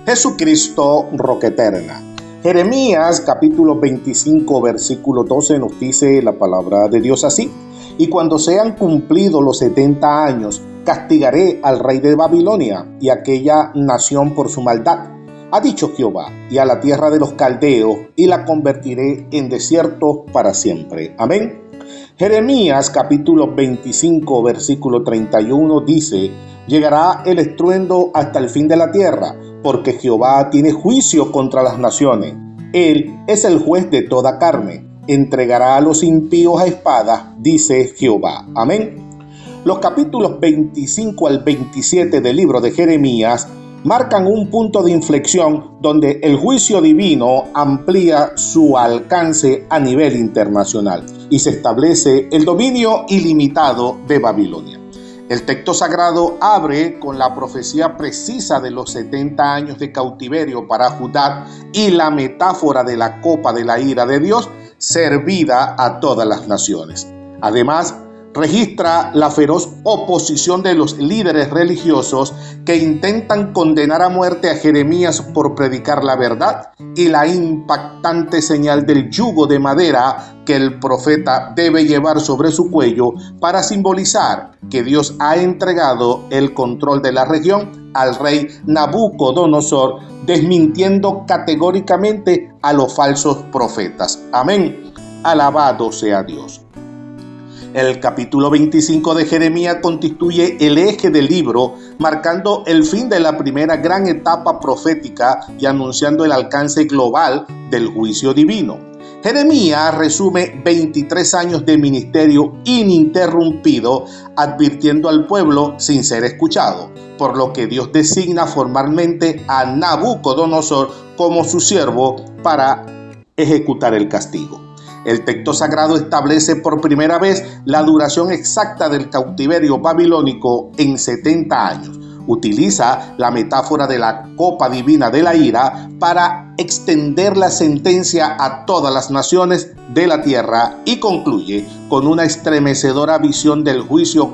Jesucristo, roca eterna. Jeremías capítulo 25 versículo 12 nos dice la palabra de Dios así: y cuando sean cumplidos los 70 años, castigaré al rey de Babilonia y aquella nación por su maldad, ha dicho Jehová, y a la tierra de los caldeos, y la convertiré en desierto para siempre. Amén. Jeremías capítulo 25 versículo 31 dice: llegará el estruendo hasta el fin de la tierra, porque Jehová tiene juicio contra las naciones. Él es el juez de toda carne. Entregará a los impíos a espada, dice Jehová. Amén. Los capítulos 25 al 27 del libro de Jeremías marcan un punto de inflexión donde el juicio divino amplía su alcance a nivel internacional y se establece el dominio ilimitado de Babilonia. El texto sagrado abre con la profecía precisa de los 70 años de cautiverio para Judá y la metáfora de la copa de la ira de Dios servida a todas las naciones. Además, registra la feroz oposición de los líderes religiosos que intentan condenar a muerte a Jeremías por predicar la verdad y la impactante señal del yugo de madera que el profeta debe llevar sobre su cuello para simbolizar que Dios ha entregado el control de la región al rey Nabucodonosor, desmintiendo categóricamente a los falsos profetas. Amén. Alabado sea Dios. El capítulo 25 de Jeremías constituye el eje del libro, marcando el fin de la primera gran etapa profética y anunciando el alcance global del juicio divino. Jeremías resume 23 años de ministerio ininterrumpido, advirtiendo al pueblo sin ser escuchado, por lo que Dios designa formalmente a Nabucodonosor como su siervo para ejecutar el castigo. El texto sagrado establece por primera vez la duración exacta del cautiverio babilónico en 70 años. Utiliza la metáfora de la copa divina de la ira para extender la sentencia a todas las naciones de la tierra y concluye con una estremecedora visión del juicio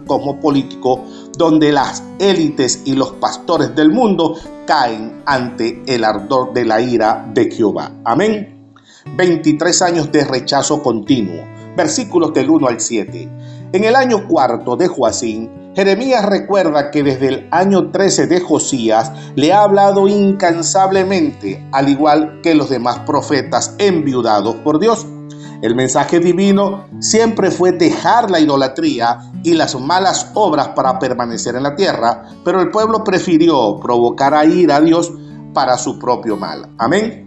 cosmopolítico donde las élites y los pastores del mundo caen ante el ardor de la ira de Jehová. Amén. 23 años de rechazo continuo. Versículos del 1 al 7. En el año cuarto de Joacim, Jeremías recuerda que desde el año 13 de Josías le ha hablado incansablemente, al igual que los demás profetas enviudados por Dios. El mensaje divino siempre fue dejar la idolatría y las malas obras para permanecer en la tierra, pero el pueblo prefirió provocar a ira a Dios para su propio mal. Amén.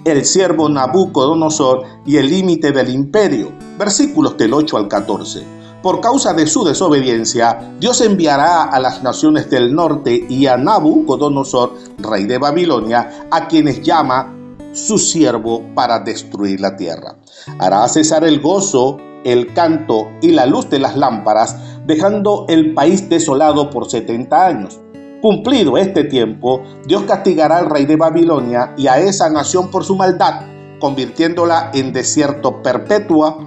El siervo Nabucodonosor y el límite del imperio. Versículos del 8 al 14. Por causa de su desobediencia, Dios enviará a las naciones del norte y a Nabucodonosor, rey de Babilonia, a quienes llama su siervo para destruir la tierra. Hará cesar el gozo, el canto y la luz de las lámparas, dejando el país desolado por 70 años. Cumplido este tiempo, Dios castigará al rey de Babilonia y a esa nación por su maldad, convirtiéndola en desierto perpetuo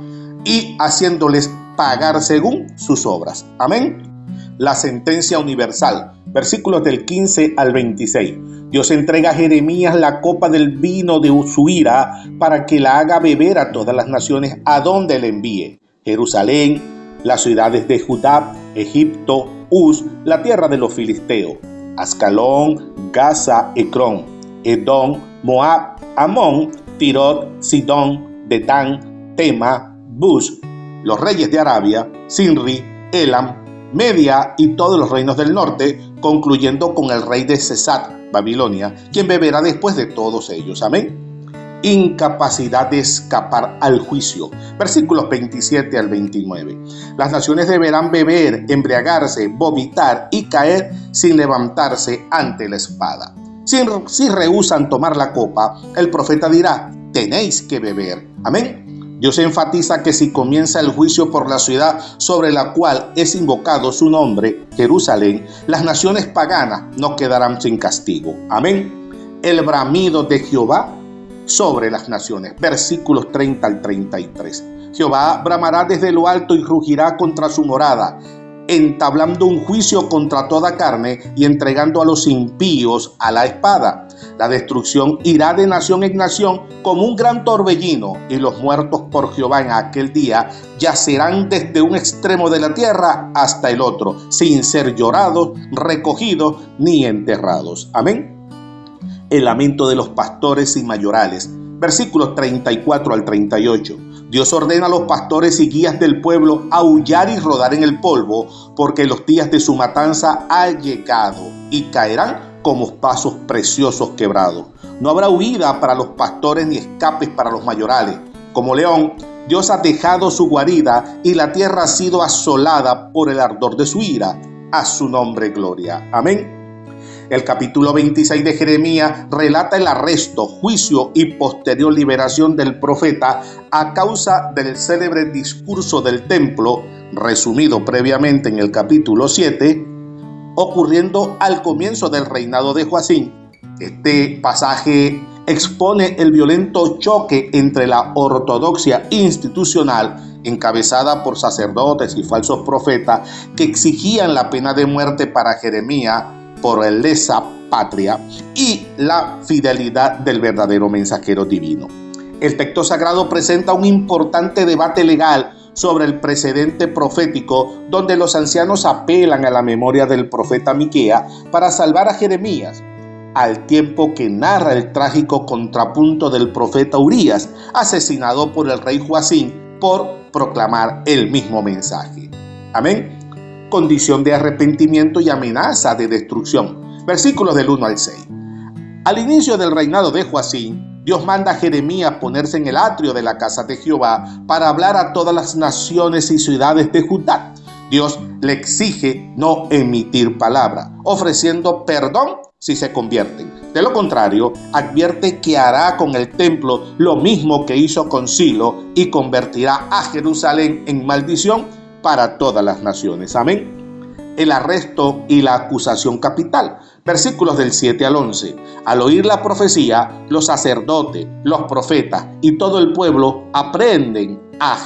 y haciéndoles pagar según sus obras. Amén. La sentencia universal. Versículos del 15 al 26. Dios entrega a Jeremías la copa del vino de su ira para que la haga beber a todas las naciones a donde le envíe. Jerusalén, las ciudades de Judá, Egipto, Uz, la tierra de los filisteos, Ascalón, Gaza, Ecrón, Edom, Moab, Amón, Tirot, Sidón, Detán, Tema, Bus, los reyes de Arabia, Sinri, Elam, Media y todos los reinos del norte, concluyendo con el rey de Sesat, Babilonia, quien beberá después de todos ellos. Amén. Incapacidad de escapar al juicio. Versículos 27 al 29. Las naciones deberán beber, embriagarse, vomitar y caer sin levantarse ante la espada. Si rehúsan tomar la copa, el profeta dirá: tenéis que beber. Amén. Dios enfatiza que si comienza el juicio por la ciudad sobre la cual es invocado su nombre, Jerusalén, las naciones paganas no quedarán sin castigo. Amén. El bramido de Jehová sobre las naciones. Versículos 30 al 33. Jehová bramará desde lo alto y rugirá contra su morada. entablando un juicio contra toda carne y entregando a los impíos a la espada. La destrucción irá de nación en nación como un gran torbellino, y los muertos por Jehová en aquel día yacerán desde un extremo de la tierra hasta el otro, sin ser llorados, recogidos ni enterrados. Amén. El lamento de los pastores y mayorales. Versículos 34 al 38. Dios ordena a los pastores y guías del pueblo aullar y rodar en el polvo, porque los días de su matanza han llegado y caerán como pasos preciosos quebrados. No habrá huida para los pastores ni escapes para los mayorales. Como león, Dios ha dejado su guarida y la tierra ha sido asolada por el ardor de su ira. A su nombre gloria. Amén. El capítulo 26 de Jeremías relata el arresto, juicio y posterior liberación del profeta a causa del célebre discurso del templo, resumido previamente en el capítulo 7, ocurriendo al comienzo del reinado de Joacim. Este pasaje expone el violento choque entre la ortodoxia institucional, encabezada por sacerdotes y falsos profetas que exigían la pena de muerte para Jeremías por el lesa patria, y la fidelidad del verdadero mensajero divino. El texto sagrado presenta un importante debate legal sobre el precedente profético, donde los ancianos apelan a la memoria del profeta Miqueas para salvar a Jeremías, al tiempo que narra el trágico contrapunto del profeta Urías, asesinado por el rey Joacim por proclamar el mismo mensaje. Amén. Condición de arrepentimiento y amenaza de destrucción. Versículos del 1 al 6. Al inicio del reinado de Joacim, Dios manda a Jeremías ponerse en el atrio de la casa de Jehová para hablar a todas las naciones y ciudades de Judá. Dios le exige no emitir palabra, ofreciendo perdón si se convierten. De lo contrario, advierte que hará con el templo lo mismo que hizo con Silo y convertirá a Jerusalén en maldición para todas las naciones. Amén. El arresto y la acusación capital. Versículos del 7 al 11. Al oír la profecía, los sacerdotes, los profetas y todo el pueblo aprenden a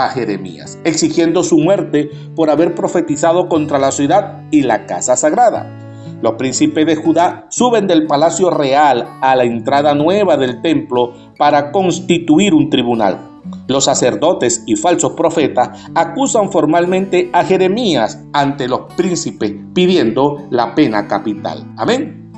Jeremías, exigiendo su muerte por haber profetizado contra la ciudad y la casa sagrada. Los príncipes de Judá suben del palacio real a la entrada nueva del templo para constituir un tribunal. Los sacerdotes y falsos profetas acusan formalmente a Jeremías ante los príncipes, pidiendo la pena capital. Amén.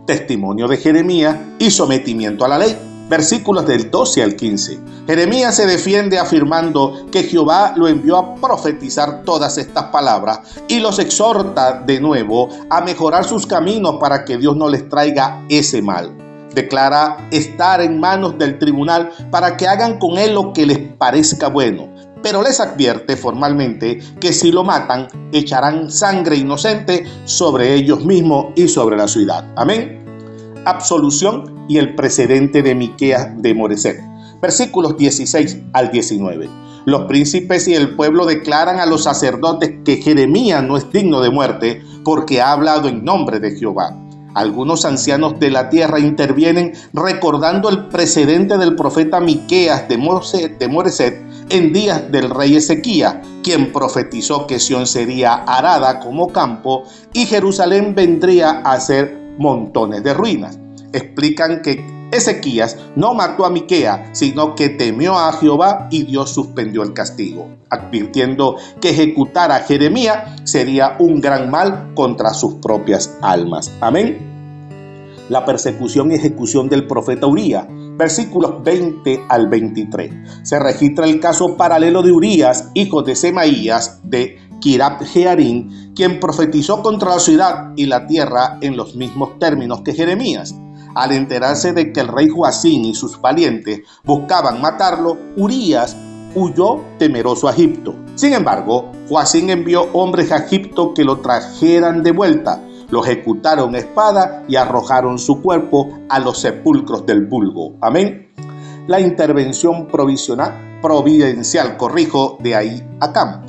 Testimonio de Jeremías y sometimiento a la ley. Versículos del 12 al 15. Jeremías se defiende afirmando que Jehová lo envió a profetizar todas estas palabras y los exhorta de nuevo a mejorar sus caminos para que Dios no les traiga ese mal. Declara estar en manos del tribunal para que hagan con él lo que les parezca bueno, pero les advierte formalmente que si lo matan, echarán sangre inocente sobre ellos mismos y sobre la ciudad. Amén. Absolución y el precedente de Miqueas de Moreset. Versículos 16 al 19. Los príncipes y el pueblo declaran a los sacerdotes que Jeremías no es digno de muerte porque ha hablado en nombre de Jehová. Algunos ancianos de la tierra intervienen recordando el precedente del profeta Miqueas de Moreset en días del rey Ezequías, quien profetizó que Sión sería arada como campo y Jerusalén vendría a ser montones de ruinas. Explican que Ezequías no mató a Miqueas, sino que temió a Jehová y Dios suspendió el castigo, advirtiendo que ejecutar a Jeremías sería un gran mal contra sus propias almas. Amén. La persecución y ejecución del profeta Urías. Versículos 20 al 23. Se registra el caso paralelo de Urías, hijo de Semaías, de Kiriat Jearim, quien profetizó contra la ciudad y la tierra en los mismos términos que Jeremías. Al enterarse de que el rey Joacim y sus valientes buscaban matarlo, Urías huyó temeroso a Egipto. Sin embargo, Joacim envió hombres a Egipto que lo trajeran de vuelta. Lo ejecutaron a espada y arrojaron su cuerpo a los sepulcros del vulgo. Amén. La intervención providencial, de Ahí Acam.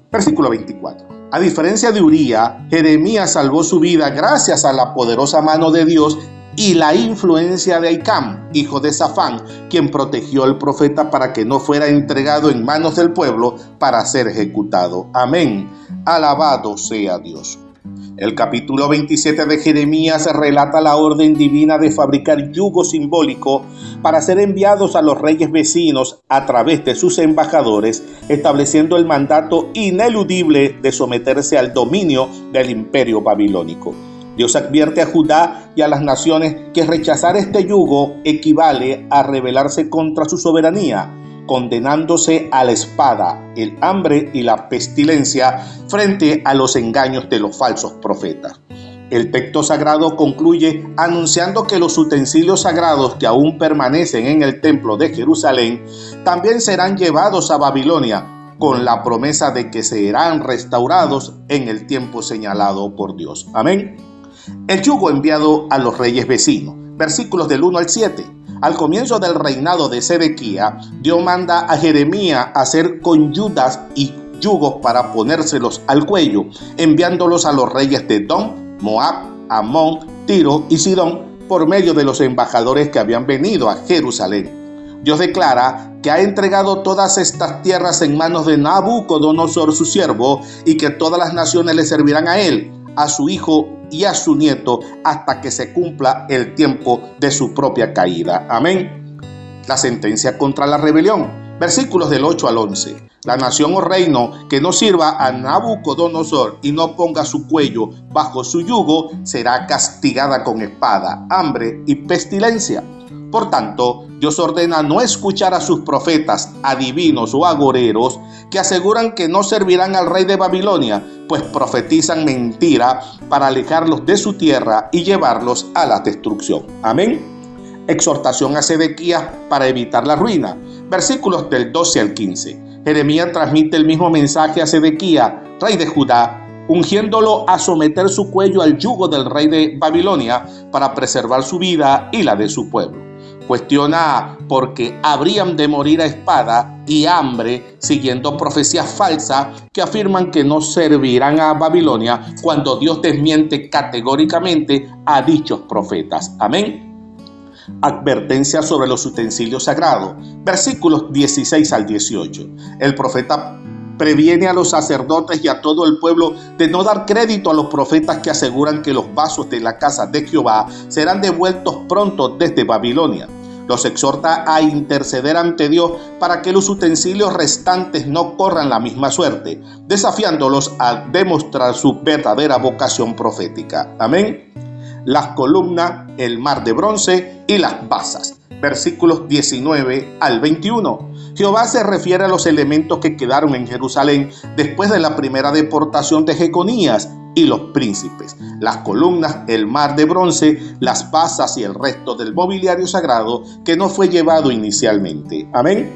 Versículo 24. A diferencia de Uría, Jeremías salvó su vida gracias a la poderosa mano de Dios y la influencia de Ahicam, hijo de Safán, quien protegió al profeta para que no fuera entregado en manos del pueblo para ser ejecutado. Amén. Alabado sea Dios. El capítulo 27 de Jeremías relata la orden divina de fabricar yugo simbólico para ser enviados a los reyes vecinos a través de sus embajadores, estableciendo el mandato ineludible de someterse al dominio del imperio babilónico. Dios advierte a Judá y a las naciones que rechazar este yugo equivale a rebelarse contra su soberanía, condenándose a la espada, el hambre y la pestilencia frente a los engaños de los falsos profetas. El texto sagrado concluye anunciando que los utensilios sagrados que aún permanecen en el templo de Jerusalén también serán llevados a Babilonia, con la promesa de que serán restaurados en el tiempo señalado por Dios. Amén. El yugo enviado a los reyes vecinos. Versículos del 1 al 7. Al comienzo del reinado de Sedequías, Dios manda a Jeremías a hacer conyudas y yugos para ponérselos al cuello, enviándolos a los reyes de Edom, Moab, Amón, Tiro y Sidón por medio de los embajadores que habían venido a Jerusalén. Dios declara que ha entregado todas estas tierras en manos de Nabucodonosor, su siervo, y que todas las naciones le servirán a él, a su hijo y a su nieto hasta que se cumpla el tiempo de su propia caída. Amén. La sentencia contra la rebelión. Versículos del 8 al 11. La nación o reino que no sirva a Nabucodonosor y no ponga su cuello bajo su yugo será castigada con espada, hambre y pestilencia. Por tanto, Dios ordena no escuchar a sus profetas, adivinos o agoreros que aseguran que no servirán al rey de Babilonia, pues profetizan mentira para alejarlos de su tierra y llevarlos a la destrucción. Amén. Exhortación a Sedequías para evitar la ruina. Versículos del 12 al 15. Jeremías transmite el mismo mensaje a Sedequías, rey de Judá, ungiéndolo a someter su cuello al yugo del rey de Babilonia para preservar su vida y la de su pueblo. Cuestiona por qué habrían de morir a espada y hambre siguiendo profecías falsas que afirman que no servirán a Babilonia cuando Dios desmiente categóricamente a dichos profetas. Amén. Advertencia sobre los utensilios sagrados. Versículos 16 al 18. El profeta previene a los sacerdotes y a todo el pueblo de no dar crédito a los profetas que aseguran que los vasos de la casa de Jehová serán devueltos pronto desde Babilonia. Los exhorta a interceder ante Dios para que los utensilios restantes no corran la misma suerte, desafiándolos a demostrar su verdadera vocación profética. Amén. Las columnas, el mar de bronce y las basas. Versículos 19 al 21. Jehová se refiere a los elementos que quedaron en Jerusalén después de la primera deportación de Jeconías y los príncipes, las columnas, el mar de bronce, las basas y el resto del mobiliario sagrado que no fue llevado inicialmente. Amén.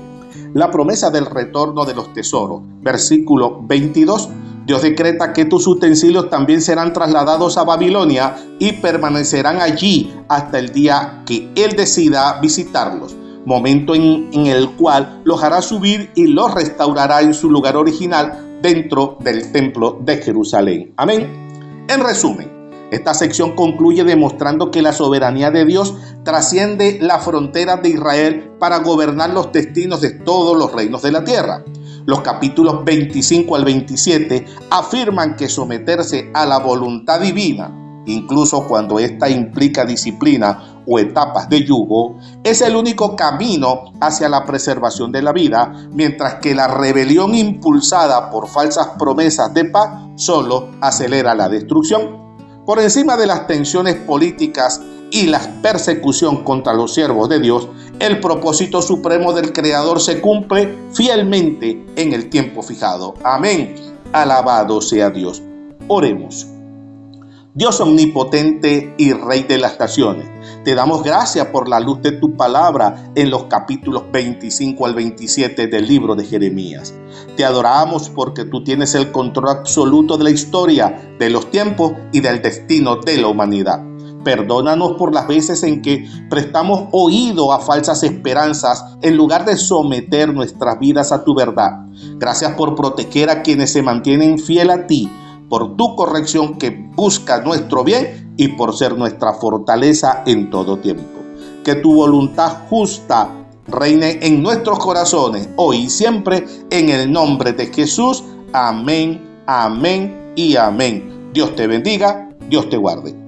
La promesa del retorno de los tesoros. Versículo 22. Dios decreta que tus utensilios también serán trasladados a Babilonia y permanecerán allí hasta el día que Él decida visitarlos, momento en el cual los hará subir y los restaurará en su lugar original dentro del templo de Jerusalén. Amén. En resumen, esta sección concluye demostrando que la soberanía de Dios trasciende la frontera de Israel para gobernar los destinos de todos los reinos de la tierra. Los capítulos 25 al 27 afirman que someterse a la voluntad divina, incluso cuando ésta implica disciplina o etapas de yugo, es el único camino hacia la preservación de la vida, mientras que la rebelión impulsada por falsas promesas de paz solo acelera la destrucción. Por encima de las tensiones políticas y la persecución contra los siervos de Dios, el propósito supremo del Creador se cumple fielmente en el tiempo fijado. Amén. Alabado sea Dios. Oremos. Dios omnipotente y Rey de las naciones, te damos gracias por la luz de tu palabra en los capítulos 25 al 27 del libro de Jeremías. Te adoramos porque tú tienes el control absoluto de la historia, de los tiempos y del destino de la humanidad. Perdónanos por las veces en que prestamos oído a falsas esperanzas en lugar de someter nuestras vidas a tu verdad. Gracias por proteger a quienes se mantienen fiel a ti, por tu corrección que busca nuestro bien y por ser nuestra fortaleza en todo tiempo. Que tu voluntad justa reine en nuestros corazones, hoy y siempre, en el nombre de Jesús. Amén, amén y amén. Dios te bendiga, Dios te guarde.